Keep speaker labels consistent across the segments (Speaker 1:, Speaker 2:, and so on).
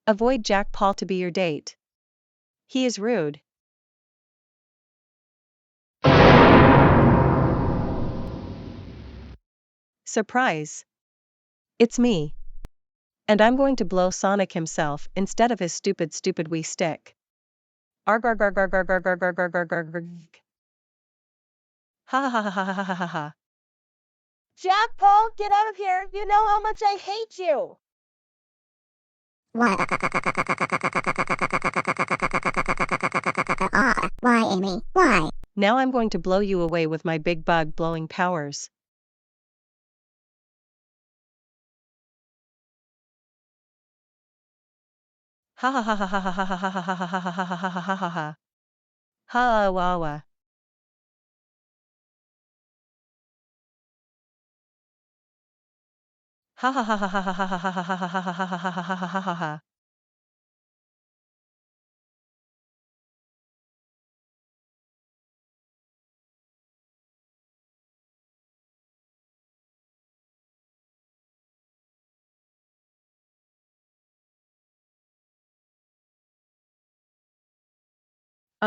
Speaker 1: Avoid Jack Paul to be your date. He is rude. Surprise. It's me. And I'm going to blow Sonic himself instead of his stupid wee stick. Arg arg arg arg arg arg arg arg arg arg arg arg. Ha ha ha ha ha ha ha ha.
Speaker 2: Jack Paul, get out of here. You know how much I hate you.
Speaker 3: Why? Why, Amy? Why?
Speaker 1: Now I'm going to blow you away with my big bug blowing powers. Ha ha ha ha ha ha ha ha ha ha ha ha ha ha ha ha ha ha. Ha wa wa. Ha ha ha ha ha ha ha ha ha ha ha ha ha ha ha ha ha ha ha.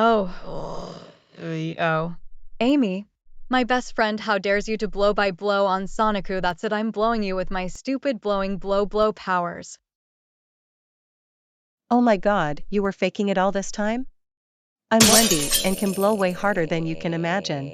Speaker 4: Oh. Amy, my best friend, how dares you to blow by blow on Soniku? That's it, I'm blowing you with my stupid blowing blow powers.
Speaker 1: Oh my god, you were faking it all this time? I'm Wendy and can blow way harder than you can imagine.